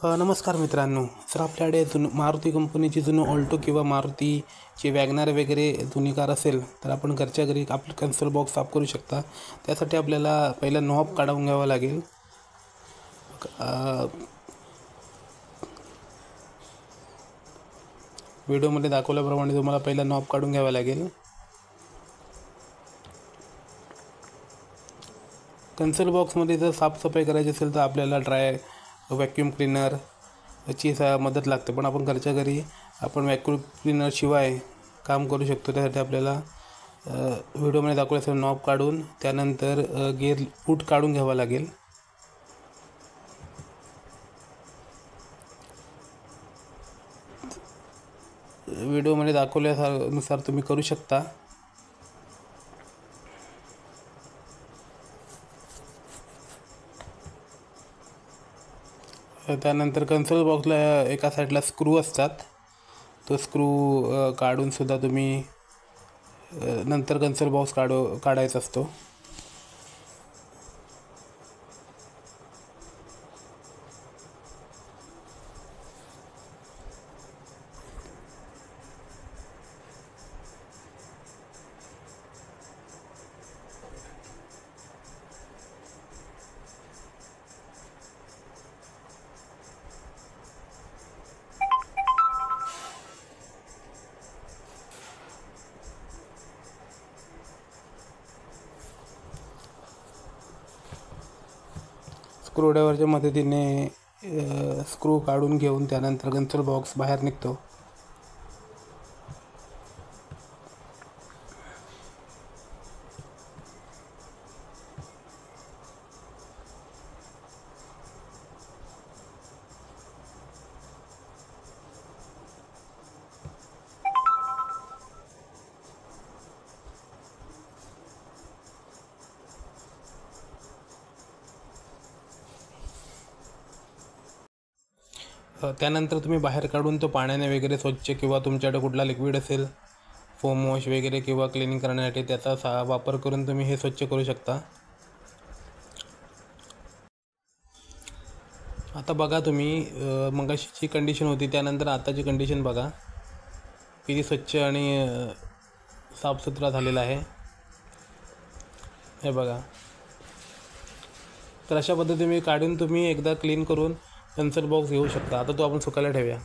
नमस्कार मित्रांनो. जर आपल्याकडे मारुती कंपनीची जुनं ऑल्टो किंवा मारुतीची वॅगनार वगैरे जुनी कार असेल तर आपण घरच्या घरी आपलं कन्सोल बॉक्स साफ करू शकता. त्यासाठी आपल्याला पहिला नॉब काढून घ्यावा लागेल. व्हिडिओमध्ये दाखवल्याप्रमाणे तुम्हाला पहिला नॉब काढून घ्यावा लागेल. कन्सोल बॉक्समध्ये जर साफसफाई करायची असेल तर आपल्याला व्हॅक्यूम क्लीनरची मदत लागते, पण आपण घरच्या घरी आपण व्हॅक्यूम क्लीनरशिवाय काम करू शकतो. त्यासाठी आपल्याला व्हिडिओमध्ये दाखवल्याचं नॉब काढून त्यानंतर गेअर फूट काढून घ्यावा लागेल. व्हिडिओमध्ये दाखवल्यानुसार तुम्ही करू शकता. त्यानंतर कन्सोल बॉक्सला एका साईडला स्क्रू असतात, तो स्क्रू काढून सुद्धा तुम्ही नंतर कन्सोल बॉक्स काढायचा असतो. स्क्रूड्रायव्हरच्या मदतीने स्क्रू काढून घेऊन त्यानंतर कन्सोल बॉक्स बाहेर निघतो. त्यानंतर तुम्ही बाहेर काढून तो पाण्याने वगैरे स्वच्छ, किंवा तुमच्याकडे कुठला लिक्विड असेल फोम वॉश वगैरे किंवा क्लिनिंग करण्यासाठी त्याचा वापर करून तुम्ही हे स्वच्छ करू शकता. आता बघा तुम्ही मगाशीची कंडिशन होती त्यानंतर आताची कंडिशन बघा, किती स्वच्छ आणि साफसुथरा झालेला आहे हे बघा. तर अशा पद्धतीने काढून तुम्ही एकदा क्लीन करून कन्सोल बॉक्स घेऊ शकता. आता तो आपण सुकायला ठेवूया.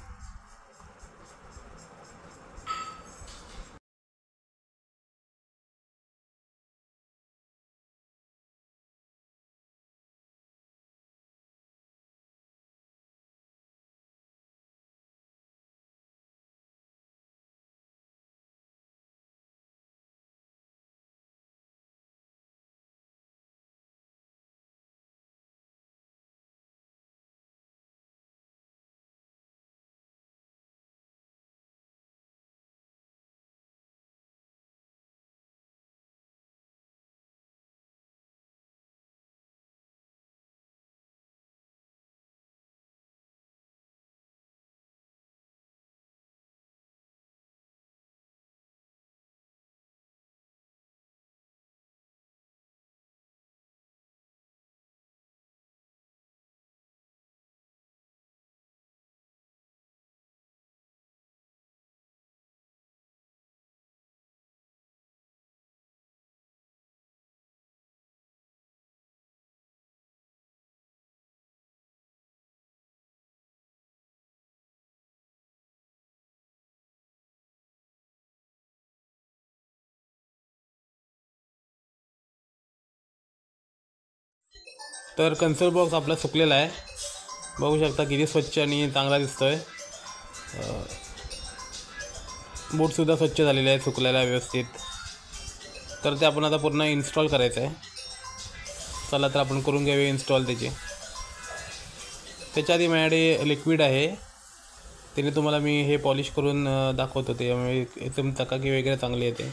तर कन्सोल बॉक्स आपला सुकलेला आहे, बघू शकता किती स्वच्छ आणि चांगला दिसतोय. बूटसुद्धा स्वच्छ झालेले आहे, सुकलेला आहे व्यवस्थित. तर ते आपण आता पूर्ण इन्स्टॉल करायचं आहे. चला तर आपण करून घेऊया इन्स्टॉल त्याची. त्याच्या आधी माझ्याकडे लिक्विड आहे, त्याने तुम्हाला मी हे पॉलिश करून दाखवतो. त्यामुळे एकदम चकाकी वगैरे चांगली येते.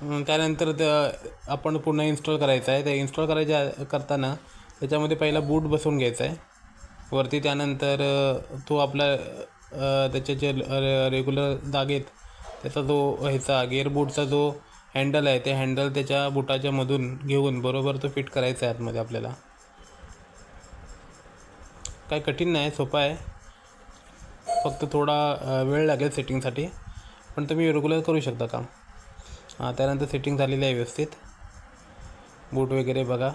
त्यानंतर आपण पुन्हा इन्स्टॉल करायचं आहे. ते इन्स्टॉल करताना त्याच्यामध्ये पहिला बूट बसवून घ्यायचा आहे वरती. त्यानंतर तो आपला त्याचे जे रेग्युलर जागेत त्याचा जो ह्याचा गिअरबोर्डचा जो हँडल आहे ते हँडल त्याच्या बुटाच्या मधून घेऊन बरोबर तो फिट करायचा आहे आतमध्ये आपल्याला. काय कठीण नाही, सोपं आहे. फक्त थोडा वेळ लागेल सेटिंगसाठी, पण तुम्ही रेग्युलर करू शकता काम. त्यानंतर सेटिंग झालेली आहे व्यवस्थित. बूट वगैरे बघा.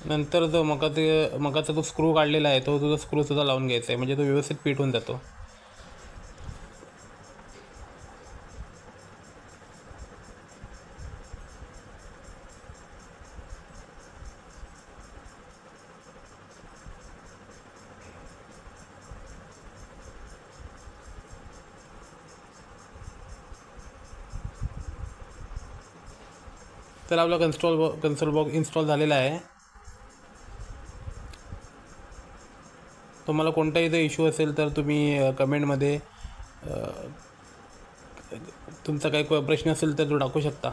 नंतर जो मगाचा जो स्क्रू काढलेला आहे तो स्क्रूसुद्धा लावून घ्यायचा आहे, म्हणजे तो व्यवस्थित फिट होऊन जातो. तर आपला कन्सोल बॉक्स इन्स्टॉल झालेला आहे. तुम्हाला कोणताही जर इश्यू असेल तर तुम्ही कमेंटमध्ये तुमचा काही प्रश्न असेल तर तो टाकू शकता.